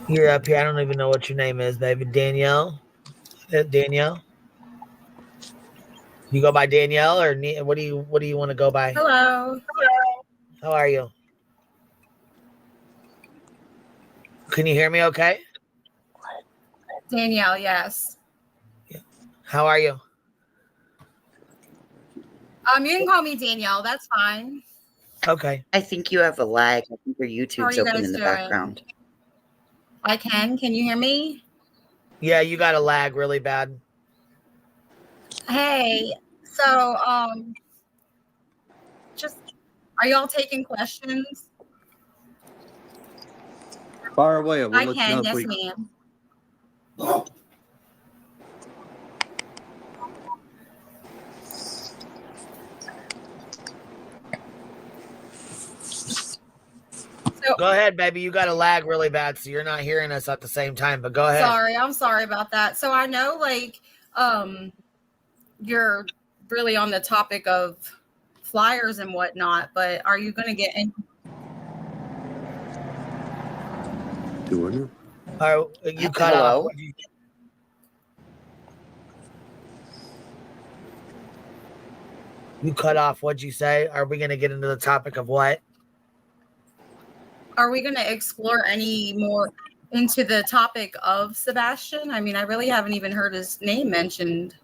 You're up here. I don't even know what your name is, baby. Danielle? Danielle? You go by Danielle or what do you want to go by? Hello. How are you? Can you hear me okay? Danielle, yes. How are you? You can call me Danielle. That's fine. Okay. I think you have a lag. I think your How are YouTube's you open guys in the doing? background. I can. Can you hear me? Yeah, you got a lag really bad. Hey. So, just are y'all taking questions? Fire away. We'll I let you can. know if Yes, we. ma'am. So, Go ahead, baby. You got a lag really bad, so you're not hearing us at the same time, but go ahead. sorry. I'm sorry about that. So I know, you're really on the topic of flyers and whatnot, but are you going to get in? Do we? All right, you cut Hello? off. You cut off. What'd you say? Are we going to get into the topic of what? Are we going to explore any more into the topic of Sebastian? I mean, I really haven't even heard his name mentioned.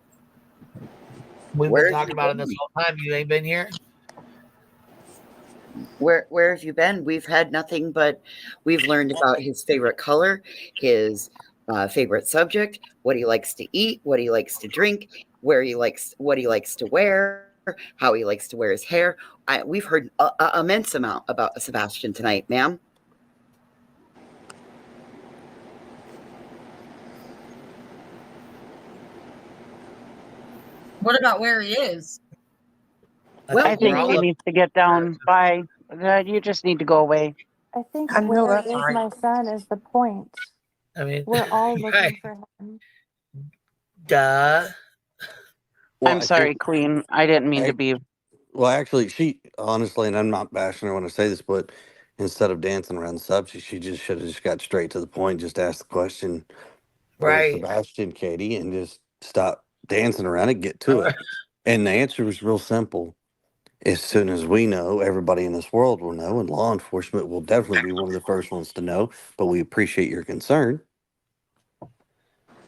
We've Where been have talking you about it been? this whole time. You ain't been here? Where have you been? We've had nothing but we've learned about his favorite color, his favorite subject, what he likes to eat, what he likes to drink, what he likes to wear, how he likes to wear his hair. We've heard an immense amount about Sebastian tonight, ma'am. What about where he is? Well, I think he look, needs to get down by. You just need to go away. I think I know where that's is right. my son is the point. I mean, We're all looking right. for him. Duh. Well, I'm I sorry, think. Queen. I didn't mean to be. Well, actually, she honestly, and I'm not bashing her when I say this, but instead of dancing around the subject, she just should have just got straight to the point, just asked the question, "Where's Right. Sebastian, Katie?" and just stop dancing around it, get to All it. And the answer was real simple. As soon as we know, everybody in this world will know, and law enforcement will definitely be one of the first ones to know. But we appreciate your concern.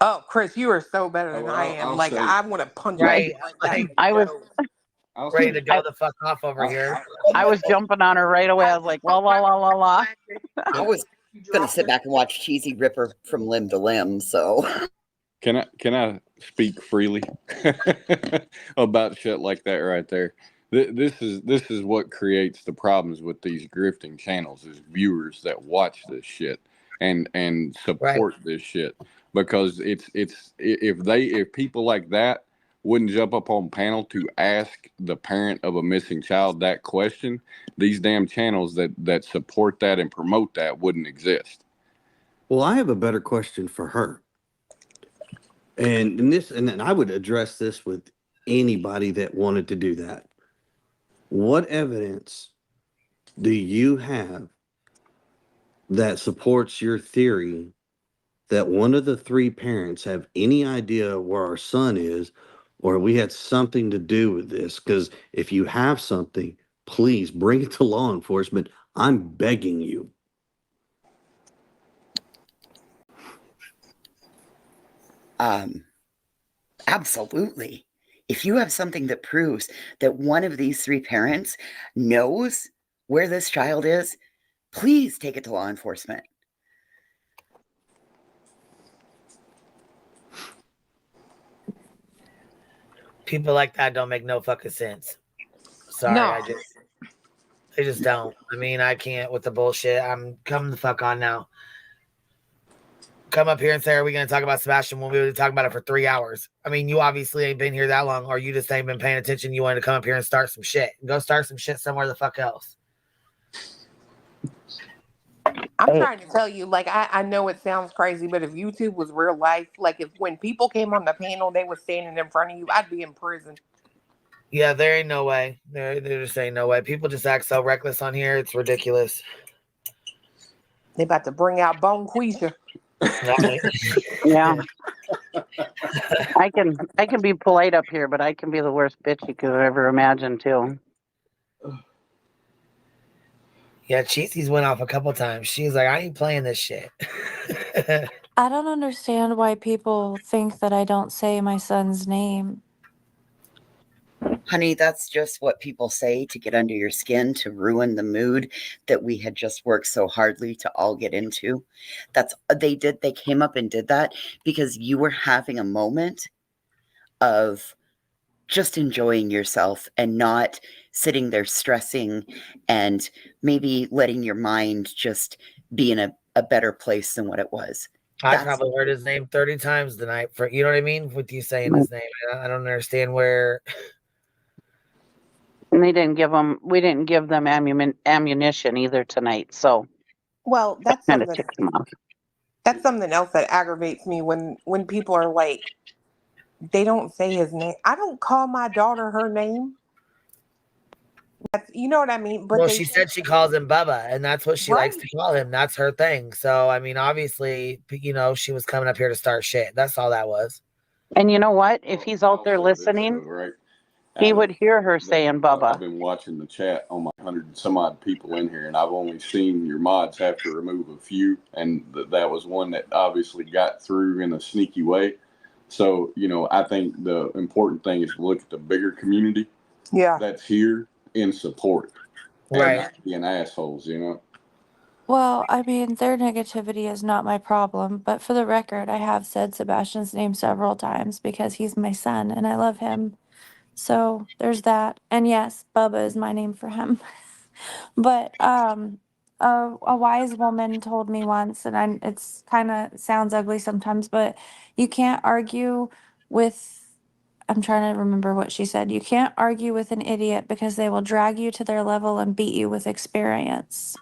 Oh, Chris, you are so better Oh, than well, I am. I'll Like, say, I want to punch you right. right now. Like, I was. I'll ready say, to go the fuck off over here. I was jumping on her right away. I was like, la la la la la. I was going to sit back and watch Cheesy Ripper from limb to limb, so. can I speak freely about shit like that right there? This is what creates the problems with these grifting channels is viewers that watch this shit and Right. support this shit because it's if people like that wouldn't jump up on panel to ask the parent of a missing child that question, these damn channels that support that and promote that wouldn't exist. Well, I have a better question for her. And then I would address this with anybody that wanted to do that. What evidence do you have that supports your theory that one of the three parents have any idea where our son is, or we had something to do with this? Because if you have something, please bring it to law enforcement. I'm begging you. Absolutely. If you have something that proves that one of these three parents knows where this child is, please take it to law enforcement. People like that don't make no fucking sense. Sorry, No. they just don't. I mean, I can't with the bullshit. I'm coming the fuck on now. Come up here and say, are we going to talk about Sebastian when we were talking about it for 3 hours? I mean, you obviously ain't been here that long, or you just ain't been paying attention. You wanted to come up here and start some shit. Go start some shit somewhere the fuck else. I'm trying to tell you, like, I know it sounds crazy, but if YouTube was real life, like, if when people came on the panel, they were standing in front of you, I'd be in prison. Yeah, there ain't no way. There just ain't no way. People just act so reckless on here. It's ridiculous. They about to bring out Bone Quisha. Yeah. I can be polite up here, but I can be the worst bitch you could ever imagine too. Yeah, Cheesy's went off a couple times. She's like, I ain't playing this shit. I don't understand why people think that I don't say my son's name. Honey, that's just what people say to get under your skin, to ruin the mood that we had just worked so hardly to all get into. They came up and did that because you were having a moment of just enjoying yourself and not sitting there stressing and maybe letting your mind just be in a better place than what it was. I probably heard his name 30 times tonight. For you know what I mean? With you saying his name, I don't understand where. And we didn't give them ammunition either tonight. So, well, that's kind of something. ticks them off. That's something else that aggravates me when people are like, they don't say his name. I don't call my daughter her name. You know what I mean? But well, she said she calls him Bubba, and that's what she likes to call him. That's her thing. So, I mean, obviously, she was coming up here to start shit. That's all that was. And you know what? If he's out there listening, he would hear her saying Bubba. I've been watching the chat on my 100 some odd people in here, and I've only seen your mods have to remove a few, and that was one that obviously got through in a sneaky way. So, I think the important thing is to look at the bigger community that's here in support. Right. And not being assholes, Well, I mean, their negativity is not my problem, but for the record, I have said Sebastian's name several times because he's my son and I love him. So there's that. And yes, Bubba is my name for him. But a wise woman told me once, and it's kind of sounds ugly sometimes, but you can't argue with. I'm trying to remember what she said. You can't argue with an idiot because they will drag you to their level and beat you with experience.